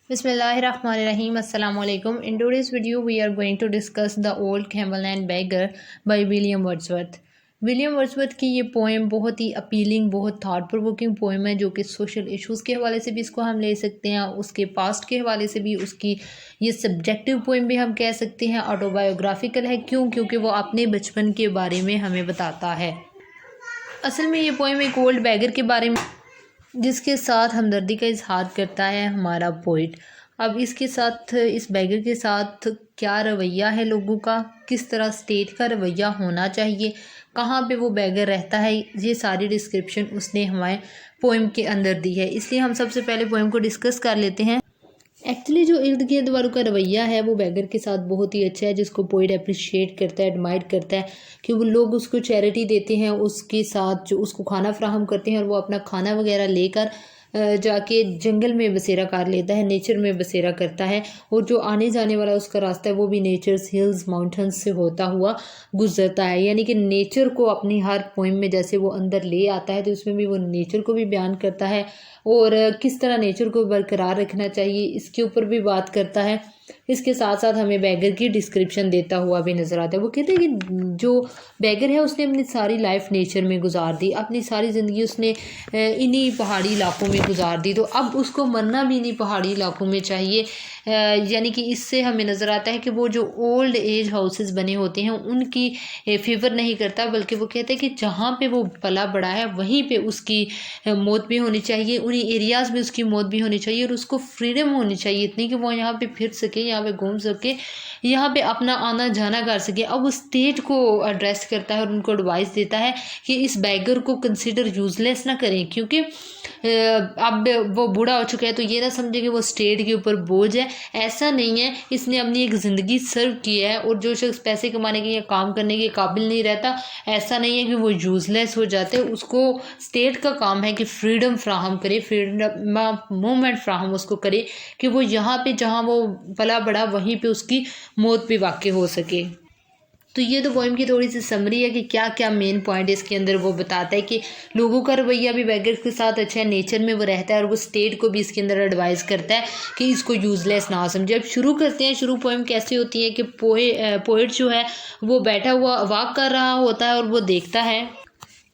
Bismillahirrahmanirrahim. Assalamu alaikum. In today's video, we are going to discuss The Old Camel and Beggar by William Wordsworth. William Wordsworth की ये poem बहुत ही appealing, बहुत thought provoking poem है, जो कि social issues के हवाले से भी इसको हम ले सकते हैं, उसके पास्ट के हवाले से भी उसकी ये सब्जेक्टिव पोएम भी हम कह सकते हैं, ऑटोबायोग्राफिकल है। क्योंकि वो अपने बचपन के बारे में हमें बताता है। असल में ये पोएम एक ओल्ड बैगर के बारे में, जिसके साथ हमदर्दी का इजहार करता है हमारा पोइट। अब इसके साथ, इस बैगर के साथ क्या रवैया है लोगों का, किस तरह स्टेट का रवैया होना चाहिए, कहाँ पे वो बैगर रहता है, ये सारी डिस्क्रिप्शन उसने हमारे पोएम के अंदर दी है। इसलिए हम सबसे पहले पोएम को डिस्कस कर लेते हैं। एक्चुअली जो इर्द गिर्द वालों का रवैया है वो बैगर के साथ बहुत ही अच्छा है, जिसको पोइट अप्रिशिएट करता है, एडमायर करता है कि वो लोग उसको चैरिटी देते हैं, उसके साथ जो उसको खाना फ्राहम करते हैं और वो अपना खाना वगैरह लेकर जाके जंगल में बसेरा कर लेता है, नेचर में बसेरा करता है, और जो आने जाने वाला उसका रास्ता है वो भी नेचर्स, हिल्स, माउंटेन्स से होता हुआ गुजरता है। यानी कि नेचर को अपनी हर पोइम में जैसे वो अंदर ले आता है, तो उसमें भी वो नेचर को भी बयान करता है और किस तरह नेचर को बरकरार रखना चाहिए इसके ऊपर भी बात करता है। इसके साथ साथ हमें बैगर की डिस्क्रिप्शन देता हुआ भी नज़र आता है। वो कहते हैं कि जो बैगर है उसने अपनी सारी लाइफ नेचर में गुजार दी, अपनी सारी ज़िंदगी उसने इन्हीं पहाड़ी इलाकों में गुजार दी, तो अब उसको मरना भी इन्हीं पहाड़ी इलाकों में चाहिए। यानी कि इससे हमें नज़र आता है कि वो जो ओल्ड एज हाउसेस बने होते हैं उनकी फेवर नहीं करता, बल्कि वो कहते हैं कि जहाँ पे वो पला बड़ा है वहीं पे उसकी मौत भी होनी चाहिए, उन्हीं एरियाज़ में उसकी मौत भी होनी चाहिए, और उसको फ्रीडम होनी चाहिए इतनी कि वो यहाँ पे फिर सके, यहाँ पे घूम सके, यहाँ पे अपना आना जाना कर सके। अब वो स्टेट को एड्रेस करता है और उनको एडवाइस देता है कि इस बैगर को कंसिडर यूजलेस ना करें, क्योंकि अब वो बूढ़ा हो चुका है, तो ये ना समझे कि वो स्टेट के ऊपर बोझ है। ऐसा नहीं है, इसने अपनी एक ज़िंदगी सर्व की है, और जो शख्स पैसे कमाने के या काम करने के काबिल नहीं रहता, ऐसा नहीं है कि वो यूजलेस हो जाते। उसको स्टेट का काम है कि फ्रीडम फ्राहम करे, फ्रीडम मूवमेंट फ्राहम उसको करे कि वो यहाँ पे जहाँ वो पला बड़ा वहीं पे उसकी मौत भी वाक़ई हो सके। तो ये तो पोएम की थोड़ी सी समरी है कि क्या क्या मेन पॉइंट इसके अंदर वो बताता है कि लोगों का रवैया भी बैगर के साथ अच्छा है, नेचर में वो रहता है, और वो स्टेट को भी इसके अंदर एडवाइस करता है कि इसको यूजलेस ना समझे। अब शुरू करते हैं। शुरू पोएम कैसी होती है कि पोइट जो है वो बैठा हुआ वॉक कर रहा होता है और वो देखता है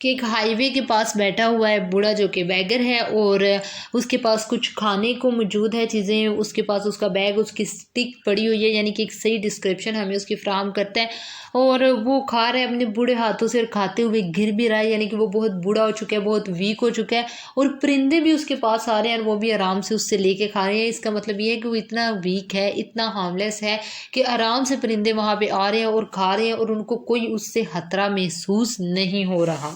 कि एक हाईवे के पास बैठा हुआ है बूढ़ा जो कि बैगर है, और उसके पास कुछ खाने को मौजूद है चीज़ें, उसके पास उसका बैग, उसकी स्टिक पड़ी हुई है, यानी कि एक सही डिस्क्रिप्शन हमें उसकी फ्राहम करता है, और वो खा रहा है अपने बूढ़े हाथों से, और खाते हुए गिर भी रहा है, यानी कि वो बहुत बूढ़ा हो चुका है, बहुत वीक हो चुका है, और परिंदे भी उसके पास आ रहे हैं और वो भी आराम से उससे लेके खा रहे हैं। इसका मतलब ये है कि वो इतना वीक है, इतना हार्मलेस है कि आराम से परिंदे वहाँ पे आ रहे हैं और खा रहे हैं, और उनको कोई उससे खतरा महसूस नहीं हो रहा।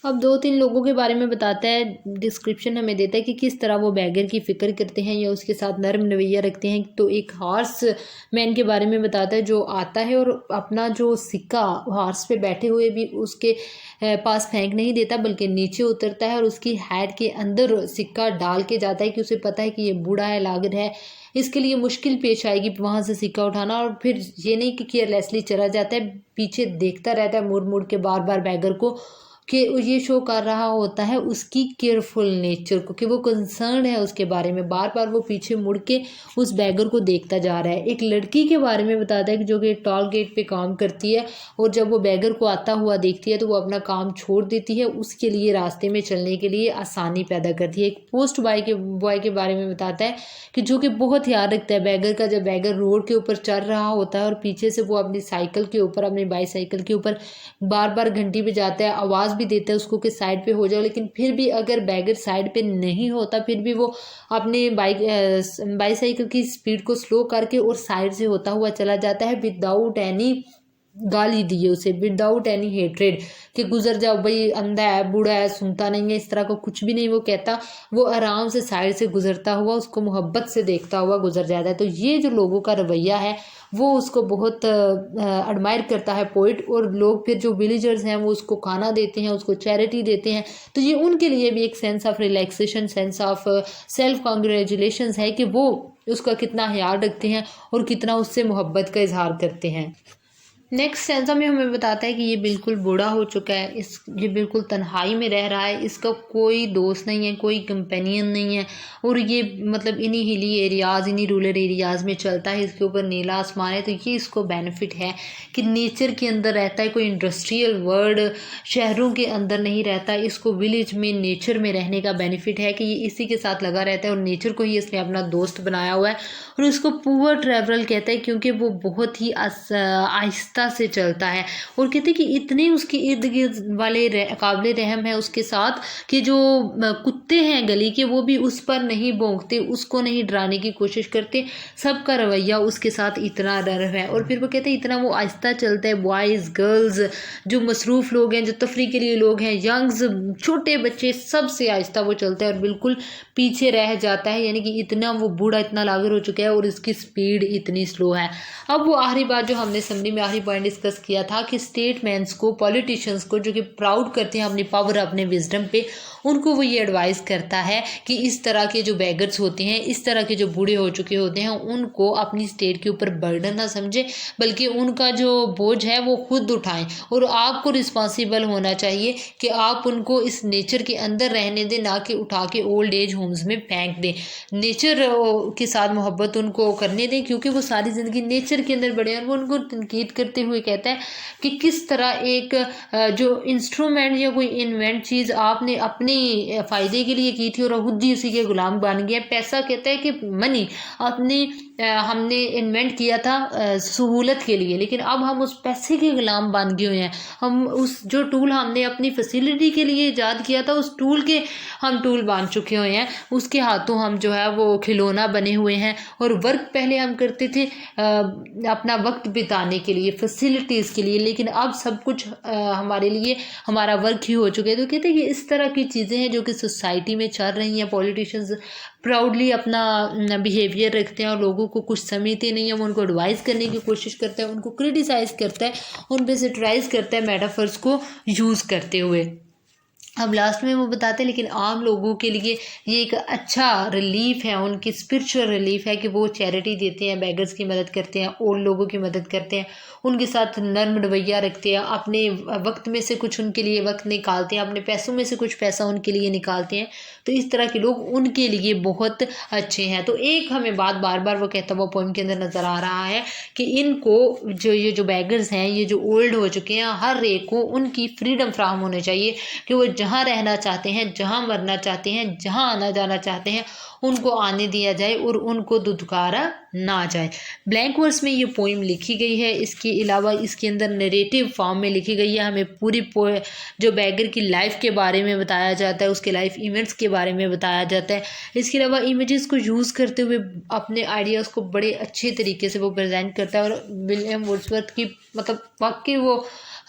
अब दो तीन लोगों के बारे में बताता है, डिस्क्रिप्शन हमें देता है कि किस तरह वो बैगर की फ़िक्र करते हैं या उसके साथ नरम रवैया रखते हैं। तो एक हॉर्स मैन के बारे में बताता है जो आता है और अपना जो सिक्का हॉर्स पे बैठे हुए भी उसके पास फेंक नहीं देता, बल्कि नीचे उतरता है और उसकी हैड के अंदर सिक्का डाल के जाता है, कि उसे पता है कि ये बूढ़ा है, लागत है, इसके लिए मुश्किल पेश आएगी वहाँ से सिक्का उठाना। और फिर ये नहीं कि केयरलेसली चला जाता है, पीछे देखता रहता है मुड़ मुड़ के बार बार बैगर को, कि ये शो कर रहा होता है उसकी केयरफुल नेचर को, कि वो कंसर्न है उसके बारे में, बार बार वो पीछे मुड़ के उस बैगर को देखता जा रहा है। एक लड़की के बारे में बताता है कि जो कि टॉल गेट पे काम करती है, और जब वो बैगर को आता हुआ देखती है तो वो अपना काम छोड़ देती है, उसके लिए रास्ते में चलने के लिए आसानी पैदा करती है। एक पोस्ट बॉय के बारे में बताता है कि जो कि बहुत ख्याल रखता है बैगर का, जब बैगर रोड के ऊपर चल रहा होता है और पीछे से वो अपनी साइकिल के ऊपर, अपनी बाईसाइकिल के ऊपर बार बार घंटी बजाता है, आवाज़ भी देता है उसको कि साइड पे हो जाओ, लेकिन फिर भी अगर बैगर साइड पे नहीं होता, फिर भी वो अपने बाईसाइकिल की स्पीड को स्लो करके और साइड से होता हुआ चला जाता है, विदाउट एनी गाली दिए उसे, विदाउट एनी हेट्रेड कि गुजर जाओ भाई, अंधा है, बूढ़ा है, सुनता नहीं है, इस तरह का कुछ भी नहीं वो कहता। वो आराम से साइड से गुजरता हुआ उसको मोहब्बत से देखता हुआ गुजर जाता है। तो ये जो लोगों का रवैया है वो उसको बहुत एडमायर करता है पोइट, और लोग फिर जो विलेजर्स हैं वो उसको खाना देते हैं, उसको चैरिटी देते हैं, तो ये उनके लिए भी एक sense of relaxation, sense of self congratulations है कि वो उसका कितना ख्याल रखते हैं और कितना उससे मोहब्बत का इजहार करते हैं। नेक्स्ट स्टैंजा में हमें बताता है कि ये बिल्कुल बूढ़ा हो चुका है, ये बिल्कुल तन्हाई में रह रहा है, इसका कोई दोस्त नहीं है, कोई कंपेनियन नहीं है, और ये मतलब इन्हीं हिली एरियाज़, इन्हीं रूरल एरियाज़ में चलता है, इसके ऊपर नीला आसमान है। तो ये इसको बेनिफिट है कि नेचर के अंदर रहता है, कोई इंडस्ट्रियल वर्ल्ड शहरों के अंदर नहीं रहता, इसको विलेज में नेचर में रहने का बेनिफिट है कि ये इसी के साथ लगा रहता है और नेचर को ही इसने अपना दोस्त बनाया हुआ है। और इसको पुअर ट्रैवलर कहता है क्योंकि वो बहुत ही आहिस्ता से चलता है, और कहते हैं कि इतने उसके इर्द गिर्द वाले काबिल रहम है उसके साथ कि जो कुत्ते हैं गली के वो भी उस पर नहीं भौंकते, उसको नहीं डराने की कोशिश करते, सबका रवैया उसके साथ इतना डर है। और फिर वो कहते हैं इतना वो आहिस्ता चलता है, बॉयज़ गर्ल्स जो मसरूफ़ लोग हैं, जो तफरी के लिए लोग हैं, यंग्स छोटे बच्चे, सबसे आहिस्ता वो चलता है और बिल्कुल पीछे रह जाता है, यानी कि इतना वो बूढ़ा इतना लागर हो चुका है और इसकी स्पीड इतनी स्लो है। अब वो आखिरी बात जो हमने समरी में आखिरी पॉइंट डिस्कस किया था कि स्टेटमैन्स को, पॉलिटिशियंस को, जो कि प्राउड करते हैं अपनी पावर अपने विजडम पे, उनको वो ये एडवाइस करता है कि इस तरह के जो बैगर्स होते हैं, इस तरह के जो बूढ़े हो चुके होते हैं, उनको अपनी स्टेट के ऊपर बर्डन ना समझे, बल्कि उनका जो बोझ है वो खुद उठाएं। और आपको रिस्पॉन्सिबल होना चाहिए कि आप उनको इस नेचर के अंदर रहने दें, ना कि उठा के ओल्ड एज होम्स में फेंक दें। नेचर के साथ मोहब्बत उनको करने दें क्योंकि वो सारी ज़िंदगी नेचर के अंदर बड़े हैं। और वो उनको तनकीद करते हुए कहता है कि किस तरह एक जो इंस्ट्रूमेंट या कोई इन्वेंट चीज़ आपने अपने फ़ायदे के लिए की थी और खुद ही उसी के गुलाम बन गया। पैसा कहता है कि मनी अपनी हमने इन्वेंट किया था सहूलत के लिए, लेकिन अब हम उस पैसे के गुलाम बन गए हुए हैं। हम उस जो टूल हमने अपनी फैसिलिटी के लिए ईजाद किया था, उस टूल के हम टूल बन चुके हुए हैं, उसके हाथों हम जो है वो खिलौना बने हुए हैं। और वर्क पहले हम करते थे अपना वक्त बिताने के लिए, फैसिलिटीज़ के लिए, लेकिन अब सब कुछ हमारे लिए हमारा वर्क ही हो चुके हैं। तो कहते हैं कि इस तरह की चीज़ें हैं जो कि सोसाइटी में चल रही हैं। पॉलिटिशियंस प्राउडली अपना बिहेवियर रखते हैं और लोगों को कुछ समझते नहीं है, वो उनको एडवाइस करने की कोशिश करता है, उनको क्रिटिसाइज़ करता है, उन पे सेटराइज करता है मेटाफर्स को यूज़ करते हुए। अब लास्ट में वो बताते हैं लेकिन आम लोगों के लिए ये एक अच्छा रिलीफ है, उनकी स्पिरिचुअल रिलीफ है कि वो चैरिटी देते हैं, बेगर्स की मदद करते हैं, ओल्ड लोगों की मदद करते हैं, उनके साथ नर्म रवैया रखते हैं, अपने वक्त में से कुछ उनके लिए वक्त निकालते हैं, अपने पैसों में से कुछ पैसा उनके लिए निकालते हैं। तो इस तरह के लोग उनके लिए बहुत अच्छे हैं। तो एक हमें बात बार बार वो कहता हुआ पोइम के अंदर नज़र आ रहा है कि इनको ये जो बेगर्स हैं, ये जो ओल्ड हो चुके हैं, हर एक को उनकी फ्रीडम फ्राहम होनी चाहिए कि वो जहाँ रहना चाहते हैं, जहाँ मरना चाहते हैं, जहाँ आना जाना चाहते हैं, उनको आने दिया जाए और उनको दुदकारा ना जाए। ब्लैंक वर्स में ये पोइम लिखी गई है। इसके अलावा इसके अंदर नरेटिव फॉर्म में लिखी गई है। हमें पूरी जो बैगर की लाइफ के बारे में बताया जाता है, उसके लाइफ इवेंट्स के बारे में बताया जाता है। इसके अलावा इमेजेस को यूज़ करते हुए अपने आइडियाज़ को बड़े अच्छे तरीके से वो प्रेजेंट करता है। और विलियम वर्ड्सवर्थ की मतलब वाकई वो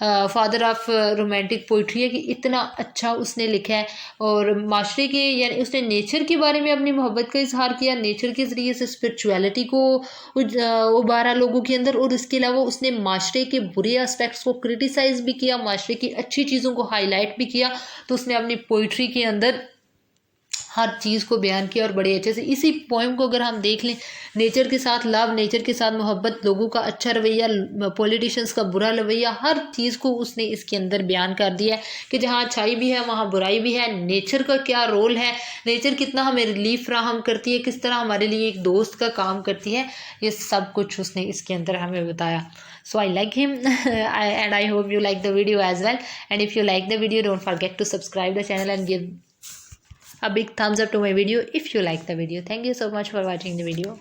फादर ऑफ रोमांटिक पोइट्री है कि इतना अच्छा उसने लिखा है। और माशरे के यानी उसने नेचर के बारे में अपनी मोहब्बत का इजहार किया, नेचर के ज़रिए से स्पिरिचुअलिटी को उबारा लोगों के अंदर। और इसके अलावा उसने माशरे के बुरे एस्पेक्ट्स को क्रिटिसाइज़ भी किया, माशरे की अच्छी चीज़ों को हाईलाइट भी किया। तो उसने अपनी पोइट्री के अंदर हर चीज़ को बयान किया और बड़े अच्छे से। इसी पोएम को अगर हम देख लें, नेचर के साथ लव, नेचर के साथ मोहब्बत, लोगों का अच्छा रवैया, पॉलिटिशियंस का बुरा रवैया, हर चीज़ को उसने इसके अंदर बयान कर दिया है कि जहाँ अच्छाई भी है वहाँ बुराई भी है। नेचर का क्या रोल है, नेचर कितना हमें रिलीफ फ्राहम करती है, किस तरह हमारे लिए एक दोस्त का काम करती है, ये सब कुछ उसने इसके अंदर हमें बताया। So I like him and I hope you like the video as well. And if you like the video, don't forget to subscribe the channel and give a big thumbs up to my video if you like the video. Thank you so much for watching the video.